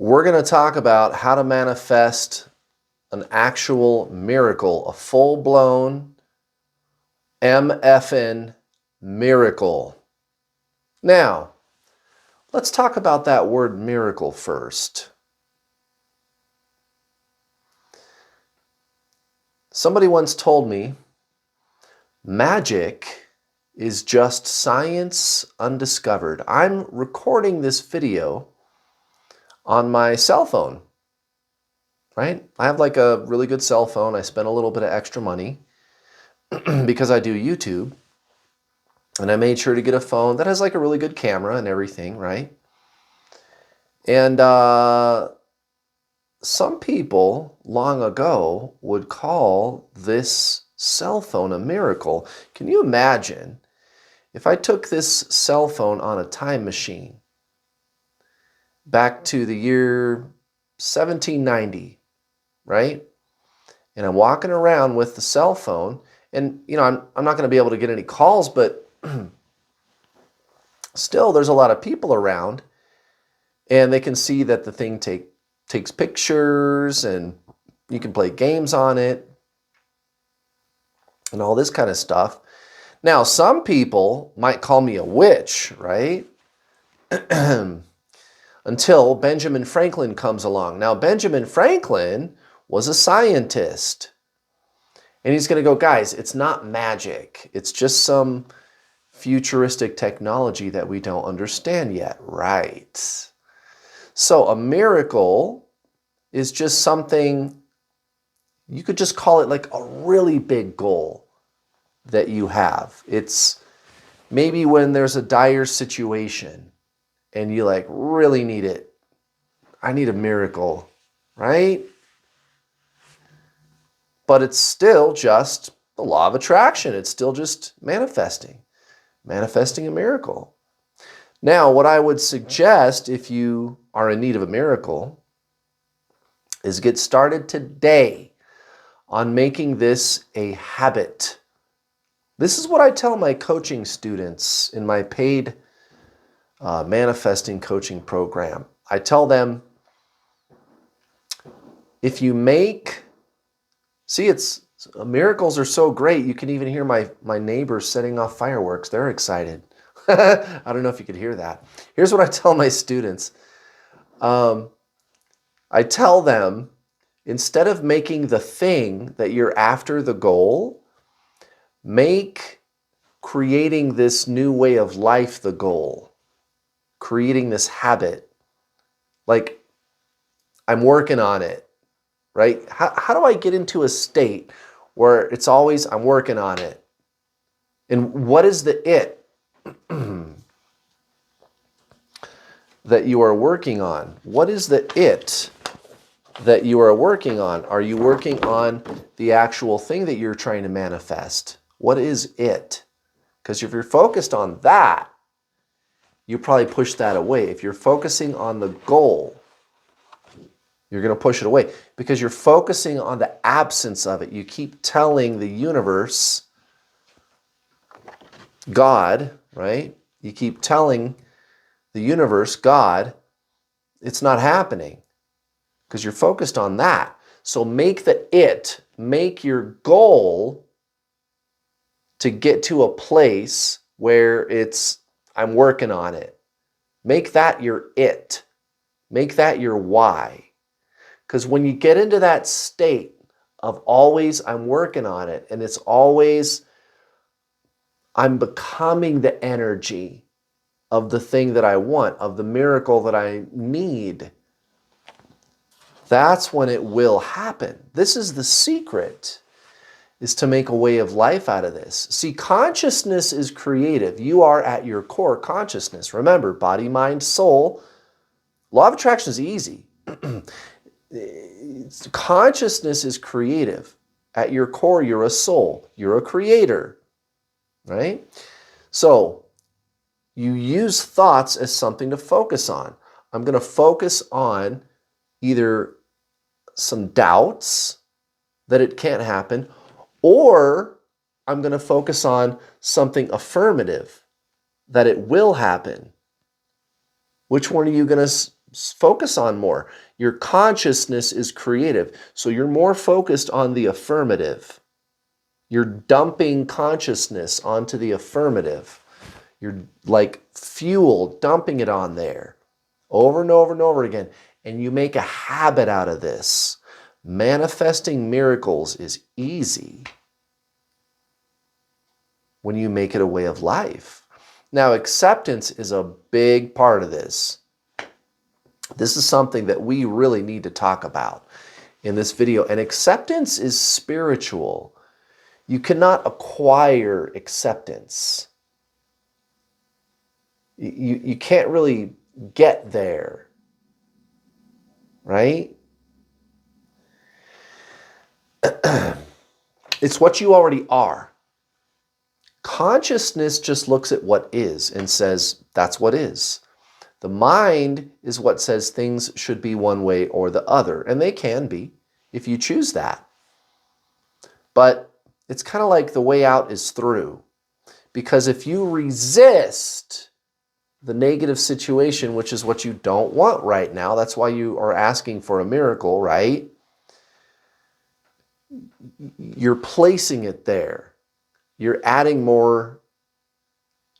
We're going to talk about how to manifest an actual miracle, a full-blown MFN miracle. Now, let's talk about that word miracle first. Somebody once told me, magic is just science undiscovered. I'm recording this video on my cell phone, right? I have like a really good cell phone. I spent a little bit of extra money because I do YouTube. And I made sure to get a phone that has like a really good camera and everything, right? And some people long ago would call this cell phone a miracle. Can you imagine if I took this cell phone on a time machine back to the year 1790, right? And I'm walking around with the cell phone, and I'm not going to be able to get any calls, but still there's a lot of people around, and they can see that the thing takes pictures, and you can play games on it and all this kind of stuff. Now, some people might call me a witch, right? Until Benjamin Franklin comes along. Now, Benjamin Franklin was a scientist. And he's going to go, guys, it's not magic. It's just some futuristic technology that we don't understand yet. Right. So a miracle is just something, you could just call it like a really big goal that you have. It's maybe when there's a dire situation and you like really need it. I need a miracle, right? But it's still just the law of attraction. It's still just manifesting a miracle. Now, what I would suggest if you are in need of a miracle is get started today on making this a habit. This is what I tell my coaching students in my paid manifesting coaching program. I tell them, if you make, miracles are so great, you can even hear my neighbors setting off fireworks. They're excited. I don't know if you could hear that. Here's what I tell my students. I tell them, instead of making the thing that you're after the goal, make creating this new way of life the goal. Creating this habit. Like, I'm working on it, right? How do I get into a state where it's always, I'm working on it? And what is the it that you are working on? What is the it that you are working on? Are you working on the actual thing that you're trying to manifest? What is it? Because if you're focused on that, you probably push that away. If you're focusing on the goal, you're going to push it away because you're focusing on the absence of it. You keep telling the universe, God, right? You keep telling the universe, God, it's not happening because you're focused on that. So make make your goal to get to a place where it's, I'm working on it. Make that your it. Make that your why. Because when you get into that state of always, I'm working on it, and it's always, I'm becoming the energy of the thing that I want, of the miracle that I need, that's when it will happen. This is the secret, is to make a way of life out of this. See, consciousness is creative. You are at your core consciousness. Remember, body, mind, soul. Law of attraction is easy. Consciousness is creative. At your core, you're a soul. You're a creator, right? So you use thoughts as something to focus on. I'm going to focus on either some doubts that it can't happen, or I'm going to focus on something affirmative, that it will happen. Which one are you going to Focus on more. Your consciousness is creative. So you're more focused on the affirmative. You're dumping consciousness onto the affirmative. You're like fuel, dumping it on there over and over and over again. And you make a habit out of this. Manifesting miracles is easy when you make it a way of life. Now, acceptance is a big part of this. This is something that we really need to talk about in this video. And acceptance is spiritual. You cannot acquire acceptance. You can't really get there, right? It's what you already are. Consciousness just looks at what is and says, that's what is. The mind is what says things should be one way or the other, and they can be if you choose that. But it's kind of like the way out is through. Because if you resist the negative situation, which is what you don't want right now, that's why you are asking for a miracle, right? You're placing it there. You're adding more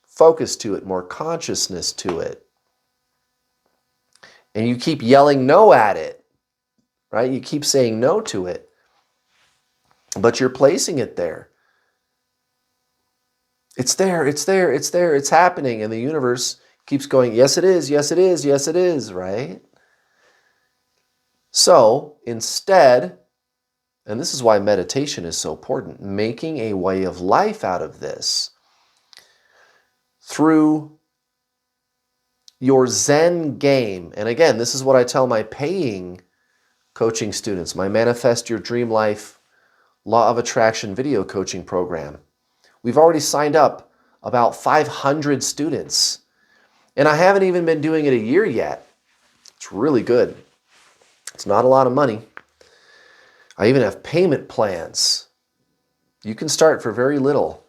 focus to it, more consciousness to it. And you keep yelling no at it, right? You keep saying no to it. But you're placing it there. It's there, it's there, it's there, it's happening. And the universe keeps going, yes it is, yes it is, yes it is, right? So instead, and this is why meditation is so important, making a way of life out of this through your Zen game. And again, this is what I tell my paying coaching students, my Manifest Your Dream Life Law of Attraction video coaching program. We've already signed up about 500 students. And I haven't even been doing it a year yet. It's really good. It's not a lot of money. I even have payment plans. You can start for very little.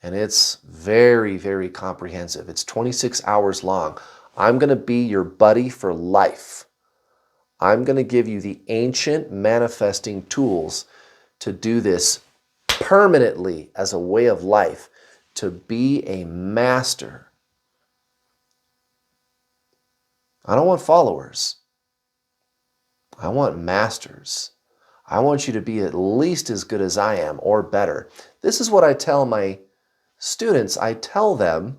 And it's very, very comprehensive. It's 26 hours long. I'm going to be your buddy for life. I'm going to give you the ancient manifesting tools to do this permanently as a way of life, to be a master. I don't want followers. I want masters. I want you to be at least as good as I am or better. This is what I tell my students. I tell them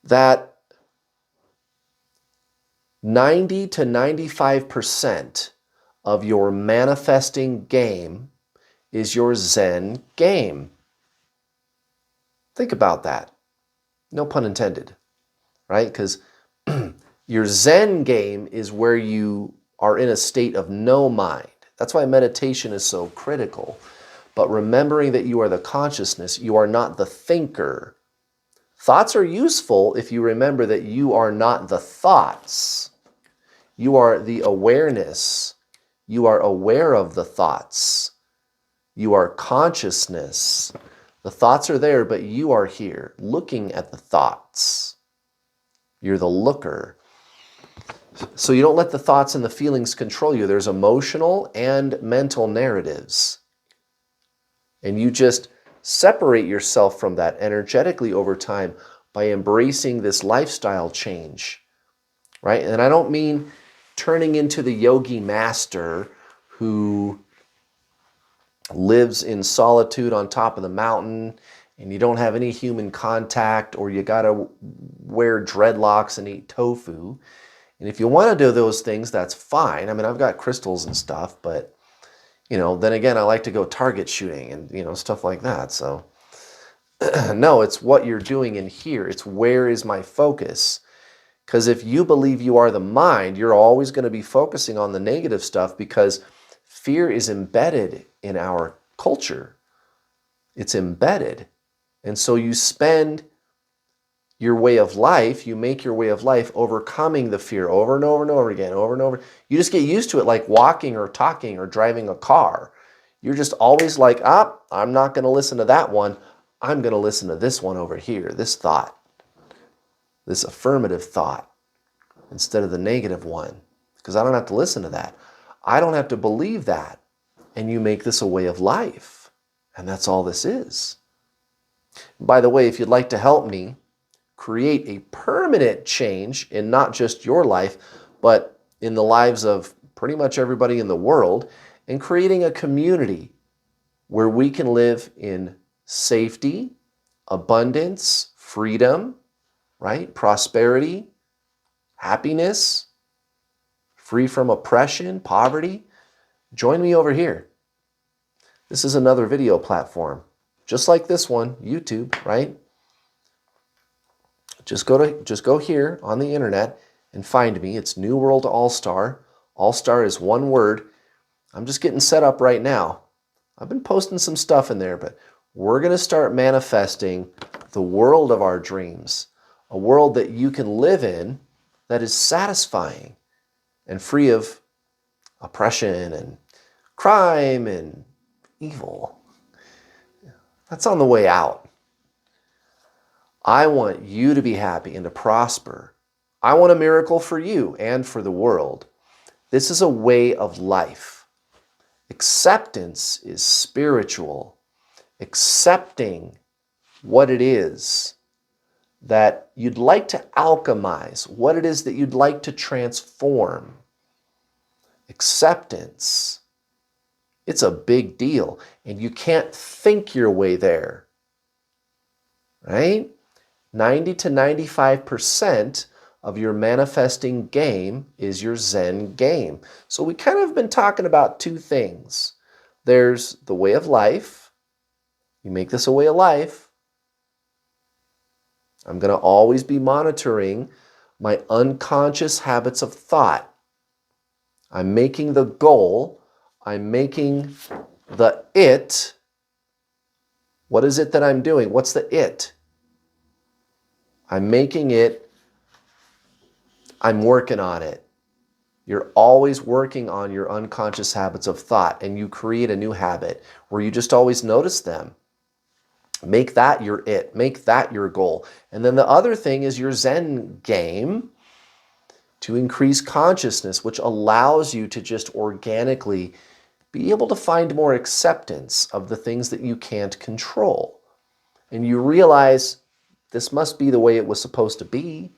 that 90 to 95% of your manifesting game is your Zen game. Think about that. No pun intended, right? Because your Zen game is where you are in a state of no mind. That's why meditation is so critical. But remembering that you are the consciousness, you are not the thinker. Thoughts are useful if you remember that you are not the thoughts. You are the awareness. You are aware of the thoughts. You are consciousness. The thoughts are there, but you are here looking at the thoughts. You're the looker. So you don't let the thoughts and the feelings control you. There's emotional and mental narratives. And you just separate yourself from that energetically over time by embracing this lifestyle change, right? And I don't mean turning into the yogi master who lives in solitude on top of the mountain and you don't have any human contact, or you gotta wear dreadlocks and eat tofu. And if you want to do those things, that's fine. I mean, I've got crystals and stuff, but then again, I like to go target shooting and stuff like that. So no, it's what you're doing in here. It's where is my focus? Because if you believe you are the mind, you're always going to be focusing on the negative stuff, because fear is embedded in our culture. It's embedded. And so you spend your way of life, you make your way of life overcoming the fear over and over and over again, over and over. You just get used to it, like walking or talking or driving a car. You're just always like, I'm not going to listen to that one. I'm going to listen to this one over here, this thought, this affirmative thought, instead of the negative one, because I don't have to listen to that. I don't have to believe that. And you make this a way of life. And that's all this is. By the way, if you'd like to help me create a permanent change in not just your life, but in the lives of pretty much everybody in the world, and creating a community where we can live in safety, abundance, freedom, right? Prosperity, happiness, free from oppression, poverty, join me over here. This is another video platform, just like this one, YouTube, right? Just go here on the internet and find me. It's New World All-Star. All-Star is one word. I'm just getting set up right now. I've been posting some stuff in there, but we're going to start manifesting the world of our dreams, a world that you can live in that is satisfying and free of oppression and crime and evil. That's on the way out. I want you to be happy and to prosper. I want a miracle for you and for the world. This is a way of life. Acceptance is spiritual. Accepting what it is that you'd like to alchemize, what it is that you'd like to transform. Acceptance. It's a big deal, and you can't think your way there, right? 90 to 95% of your manifesting game is your Zen game. So we kind of been talking about two things. There's the way of life. You make this a way of life. I'm going to always be monitoring my unconscious habits of thought. I'm making the goal. I'm making the it. What is it that I'm doing? What's the it? I'm making it. I'm working on it. You're always working on your unconscious habits of thought, and you create a new habit where you just always notice them. Make that your it. Make that your goal. And then the other thing is your Zen game to increase consciousness, which allows you to just organically be able to find more acceptance of the things that you can't control. And you realize this must be the way it was supposed to be.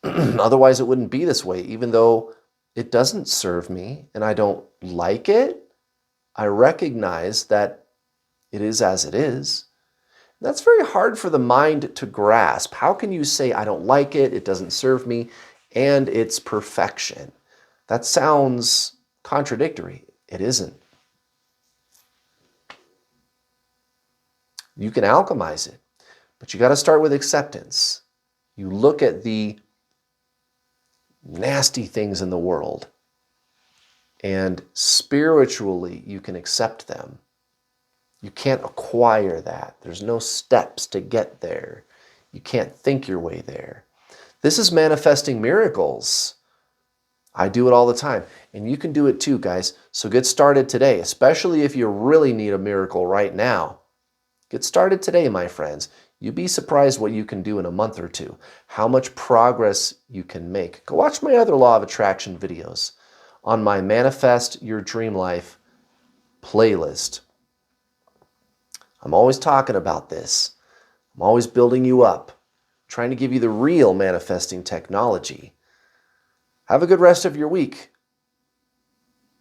Otherwise, it wouldn't be this way. Even though it doesn't serve me and I don't like it, I recognize that it is as it is. That's very hard for the mind to grasp. How can you say, I don't like it, it doesn't serve me, and it's perfection? That sounds contradictory. It isn't. You can alchemize it, but you got to start with acceptance. You look at the nasty things in the world, and spiritually you can accept them. You can't acquire that. There's no steps to get there. You can't think your way there. This is manifesting miracles. I do it all the time, and you can do it too, guys. So get started today, especially if you really need a miracle right now. Get started today, my friends. You'd be surprised what you can do in a month or two, how much progress you can make. Go watch my other Law of Attraction videos on my Manifest Your Dream Life playlist. I'm always talking about this. I'm always building you up, trying to give you the real manifesting technology. Have a good rest of your week.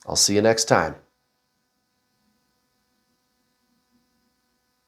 I'll see you next time.